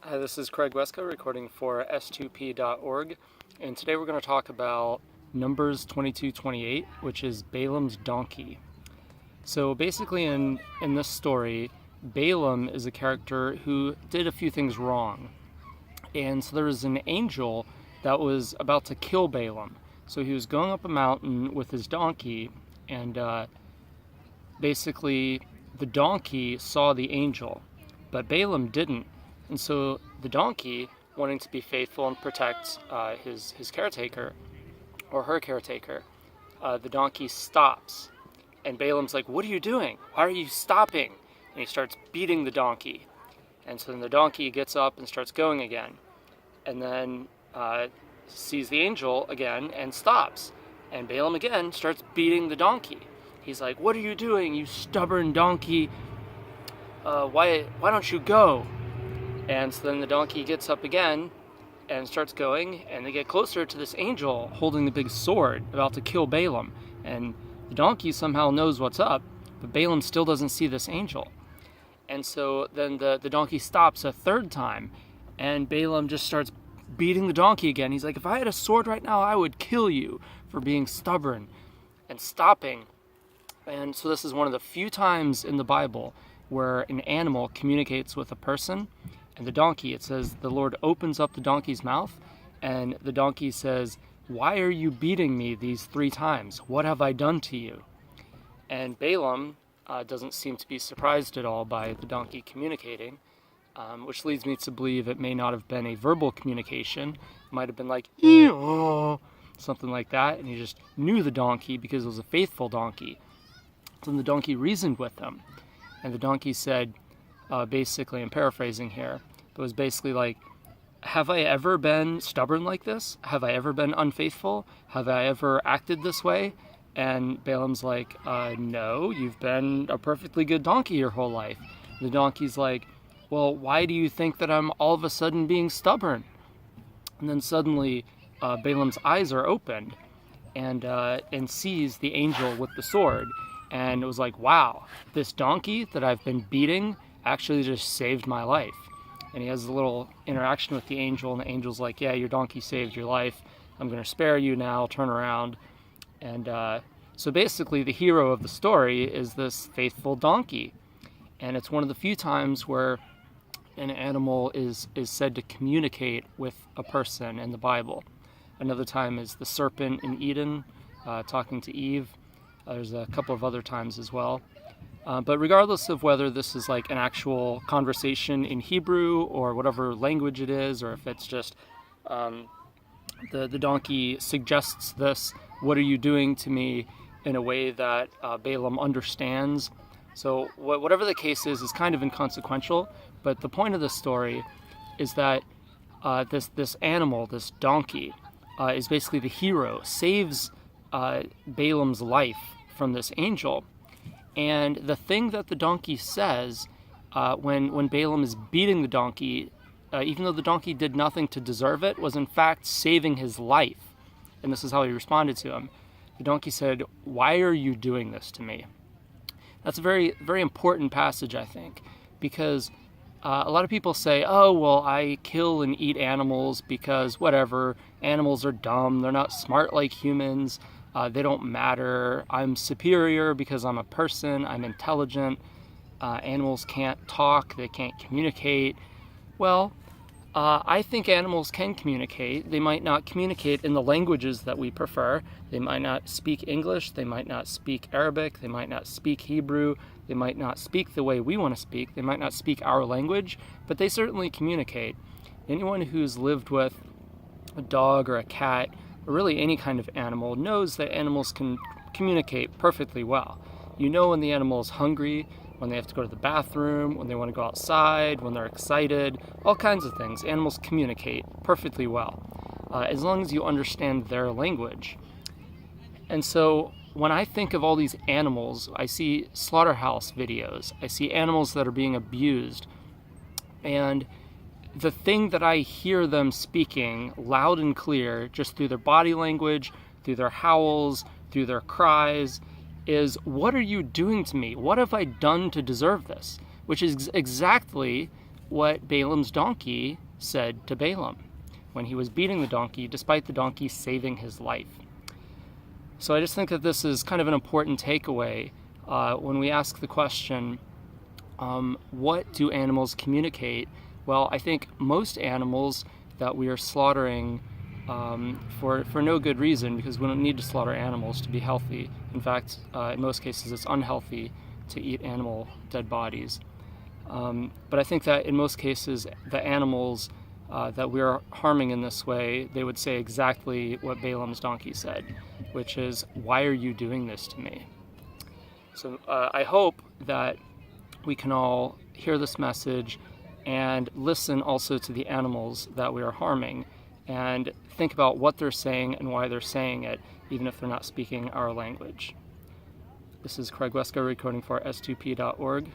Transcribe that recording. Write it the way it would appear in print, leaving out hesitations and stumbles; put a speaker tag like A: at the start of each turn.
A: Hi, this is Craig Wesko recording for s2p.org, and today we're going to talk about Numbers 22:28, which is Balaam's donkey. So basically in this story, Balaam is a character who did a few things wrong. And so there was an angel that was about to kill Balaam. So he was going up a mountain with his donkey, and basically the donkey saw the angel, but Balaam didn't. And so the donkey, wanting to be faithful and protect his caretaker, or her caretaker, the donkey stops. And Balaam's like, "What are you doing? Why are you stopping?" And he starts beating the donkey. And so then the donkey gets up and starts going again. And then sees the angel again and stops. And Balaam again starts beating the donkey. He's like, "What are you doing, you stubborn donkey? Why don't you go?" And so then the donkey gets up again and starts going, and they get closer to this angel holding the big sword about to kill Balaam. And the donkey somehow knows what's up, but Balaam still doesn't see this angel. And so then the donkey stops a third time, and Balaam just starts beating the donkey again. He's like, "If I had a sword right now, I would kill you for being stubborn," and stopping. And so this is one of the few times in the Bible where an animal communicates with a person. And the donkey, it says, the Lord opens up the donkey's mouth, and the donkey says, "Why are you beating me these 3 times? What have I done to you?" And Balaam doesn't seem to be surprised at all by the donkey communicating, which leads me to believe it may not have been a verbal communication. It might have been like, "Ee-oh," something like that, and he just knew the donkey because it was a faithful donkey. So then the donkey reasoned with him, and the donkey said, basically, I'm paraphrasing here, but it was basically like, "Have I ever been stubborn like this? Have I ever been unfaithful? Have I ever acted this way?" And Balaam's like, "No, you've been a perfectly good donkey your whole life." The donkey's like, "Well, why do you think that I'm all of a sudden being stubborn?" And then suddenly Balaam's eyes are opened and sees the angel with the sword. And it was like, wow, this donkey that I've been beating actually just saved my life. And he has a little interaction with the angel, and the angel's like, "Yeah, your donkey saved your life. I'm going to spare you now. Turn around." And so basically the hero of the story is this faithful donkey. And it's one of the few times where an animal is said to communicate with a person in the Bible. Another time is the serpent in Eden talking to Eve. There's a couple of other times as well. But regardless of whether this is like an actual conversation in Hebrew or whatever language it is, or if it's just the donkey suggests this, "What are you doing to me?" in a way that Balaam understands. So whatever the case is kind of inconsequential. But the point of the story is that this animal, this donkey, is basically the hero, saves Balaam's life from this angel. And the thing that the donkey says when Balaam is beating the donkey, even though the donkey did nothing to deserve it, was in fact saving his life. And this is how he responded to him. The donkey said, "Why are you doing this to me?" That's a very, very important passage, I think, because a lot of people say, "Oh, well, I kill and eat animals because whatever, animals are dumb, they're not smart like humans. They don't matter. I'm superior because I'm a person. I'm intelligent. Animals can't talk. They can't communicate." Well, I think animals can communicate. They might not communicate in the languages that we prefer. They might not speak English. They might not speak Arabic. They might not speak Hebrew. They might not speak the way we want to speak. They might not speak our language, but they certainly communicate. Anyone who's lived with a dog or a cat, or really any kind of animal, knows that animals can communicate perfectly well. You know when the animal is hungry, when they have to go to the bathroom, when they want to go outside, when they're excited, all kinds of things. Animals communicate perfectly well, as long as you understand their language. And so when I think of all these animals, I see slaughterhouse videos, I see animals that are being abused, and the thing that I hear them speaking loud and clear, just through their body language, through their howls, through their cries, is, "What are you doing to me? What have I done to deserve this?" Which is exactly what Balaam's donkey said to Balaam when he was beating the donkey, despite the donkey saving his life. So I just think that this is kind of an important takeaway when we ask the question, what do animals communicate? Well, I think most animals that we are slaughtering for no good reason, because we don't need to slaughter animals to be healthy. In fact, in most cases, it's unhealthy to eat animal dead bodies. But I think that in most cases, the animals that we are harming in this way, they would say exactly what Balaam's donkey said, which is, "Why are you doing this to me?" So I hope that we can all hear this message and listen also to the animals that we are harming and think about what they're saying and why they're saying it, even if they're not speaking our language. This is Craig Wesko recording for S2P.org.